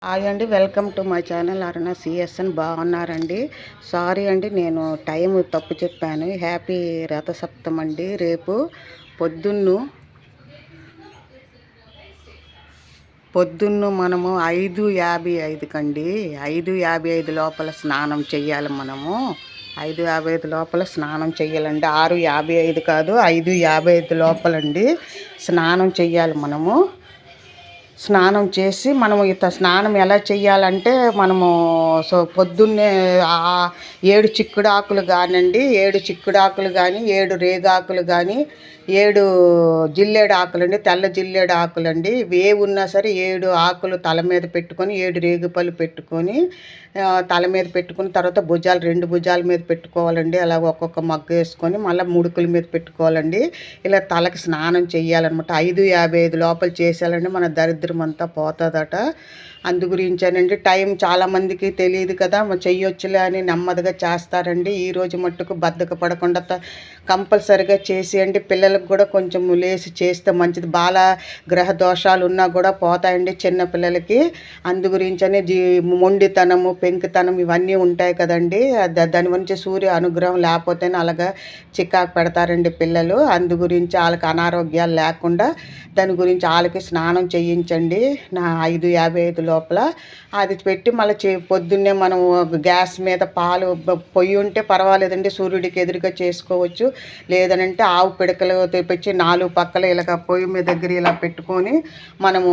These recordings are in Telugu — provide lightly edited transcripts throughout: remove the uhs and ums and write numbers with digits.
హాయ్ అండి, welcome to my channel Aruna CSN. బాగున్నారండి? సారీ అండి, నేను టైం తప్పు చెప్పాను. హ్యాపీ రథసప్తమి అండి. రేపు పొద్దున్న మనము 5:55 5:55 లోపల స్నానం చెయ్యాలి. మనము 5:55 లోపల స్నానం చెయ్యాలండి. 6:55 కాదు, 5:55 లోపలండి స్నానం చెయ్యాలి. మనము స్నానం చేసి మనము స్నానం ఎలా చెయ్యాలంటే, మనము పొద్దున్నే 7 చిక్కుడాకులు కానండి, 7 చిక్కుడాకులు కానీ, 7 రేగాకులు కానీ, 7 జిల్లేడు ఆకులండి, తెల్ల జిల్లేడు ఆకులండి. ఏవి ఉన్నా సరే 7 ఆకులు తల మీద పెట్టుకొని, 7 రేగుపళ్ళు పెట్టుకొని తల మీద పెట్టుకున్న తర్వాత భుజాలు 2 భుజాల మీద పెట్టుకోవాలండి. అలా ఒక్కొక్క మగ్గు వేసుకొని మళ్ళీ ముడుకుల మీద పెట్టుకోవాలండి. ఇలా తలకి స్నానం చెయ్యాలన్నమాట. 5:55 లోపల చేసేయాలండి. మన దరిద్రం అంతా పోతుందట. అందు గురించేనండి. టైం చాలామందికి తెలియదు కదా, చెయ్యొచ్చులే అని నెమ్మదిగా చేస్తారండి. ఈరోజు మట్టుకు బద్దక పడకుండా కంపల్సరిగా చేసేయండి. పిల్లలకు కూడా కొంచెం లేసి చేస్తే మంచిది. గ్రహ దోషాలు ఉన్నా కూడా పోతాయండి చిన్న పిల్లలకి. అందు గురించనే మొండితనము, పెంకితనం ఇవన్నీ ఉంటాయి కదండి. దాని గురించి సూర్య అనుగ్రహం లేకపోతేనే అలాగా చికాకు పెడతారండి పిల్లలు. అందు గురించి వాళ్ళకి అనారోగ్యాలు లేకుండా దాని గురించి వాళ్ళకి స్నానం చేయించండి. 5:55 లోపల అది పెట్టి మళ్ళీ పొద్దున్నే మనం గ్యాస్ మీద పాలు పొయ్యి ఉంటే పర్వాలేదండి, సూర్యుడికి ఎదురుగా చేసుకోవచ్చు. లేదనంటే ఆవు పిడకలు తెప్పించి 4 పక్కల ఇలాగ పొయ్యి మీద దగ్గర ఇలా పెట్టుకొని మనము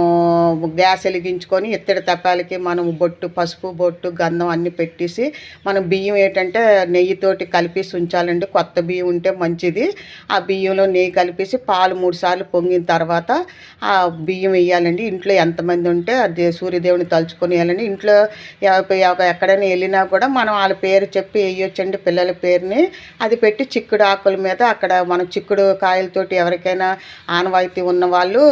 గ్యాస్ వెలిగించుకొని ఇత్తడి తప్పాలకి మనము పసుపు బొట్టు గంధం అన్నీ పెట్టేసి మనం బియ్యం ఏంటంటే నెయ్యితోటి కలిపేసి ఉంచాలండి. కొత్త బియ్యం ఉంటే మంచిది. ఆ బియ్యంలో నెయ్యి కలిపేసి పాలు 3 సార్లు పొంగిన తర్వాత ఆ బియ్యం వేయాలండి. ఇంట్లో ఎంతమంది ఉంటే అది సూర్యదేవుని తలుచుకొని వేయాలండి. ఇంట్లో ఎక్కడైనా వెళ్ళినా కూడా మనం వాళ్ళ పేరు చెప్పి వేయొచ్చండి, పిల్లల పేరుని. అది పెట్టి చిక్కుడు ఆకుల మీద అక్కడ మనం చిక్కుడు కాయలతోటి ఎవరికైనా ఆనవాయితీ ఉన్న వాళ్ళు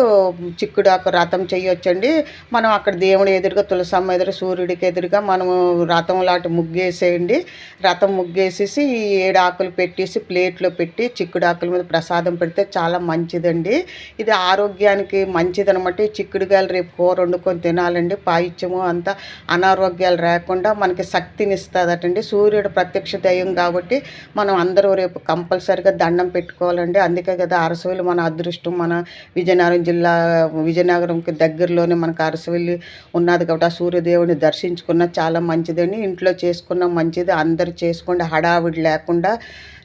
చిక్కుడు ఆకు రథం చేయొచ్చండి. మనం అక్కడ దేవుడి ఎదురుగా, తులసమ్మ ఎదురు, సూర్యుడికి ఎదురుగా మనము రథం లాంటి ముగ్గేసేయండి. రథం ముగ్గేసేసి ఈ 7 ఆకులు పెట్టేసి ప్లేట్లో పెట్టి చిక్కుడు ఆకుల మీద ప్రసాదం పెడితే చాలా మంచిదండి. ఇది ఆరోగ్యానికి మంచిదనమాట. ఈ చిక్కుడుగాయలు రేపు కూర వండుకొని తినాలండి. పాయిత్యము అంతా అనారోగ్యాలు రాకుండా మనకి శక్తిని ఇస్తుందటండి. సూర్యుడు ప్రత్యక్ష దైవం కాబట్టి మనం అందరూ రేపు కంపల్సరిగా దండం పెట్టుకోవాలండి. అందుకే కదా అరసవల్లి మన అదృష్టం. మన విజయనగరంకి దగ్గరలోనే మనకు అరసవల్లి ఉన్నది కాబట్టి ఆ సూర్యదేవుని దర్శించుకున్న చాలా మంచిదండి. ఇంట్లో చేసుకున్న మంచిది. అందరూ చేసుకోండి, హడావిడి లేకుండా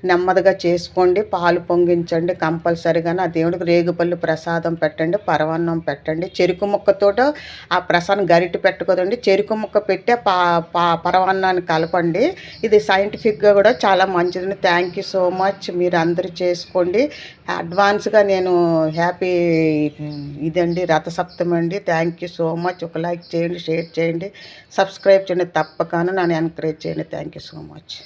నెమ్మదిగా చేసుకోండి. పాలు పొంగించండి కంపల్సరిగా. ఆ దేవుడికి రేగుపళ్ళు ప్రసాదం పెట్టండి, పరవాన్నం పెట్టండి. చెరుకు ముక్కతోట ఆ ప్రసాదం గరిటె పెట్టుకోదండి, చెరుకు ముక్క పెట్టే పరవాన్నాన్ని కలపండి. ఇది సైంటిఫిక్గా కూడా చాలా మంచిదండి. Thank you so much. మీరు అందరూ చేసుకోండి. అడ్వాన్స్గా నేను హ్యాపీ ఇదండి రథసప్తమి అండి. Thank you so much. ఒక లైక్ చేయండి, షేర్ చేయండి, సబ్స్క్రైబ్ చేయండి. తప్పకుండా నన్ను ఎంకరేజ్ చేయండి. Thank you so much.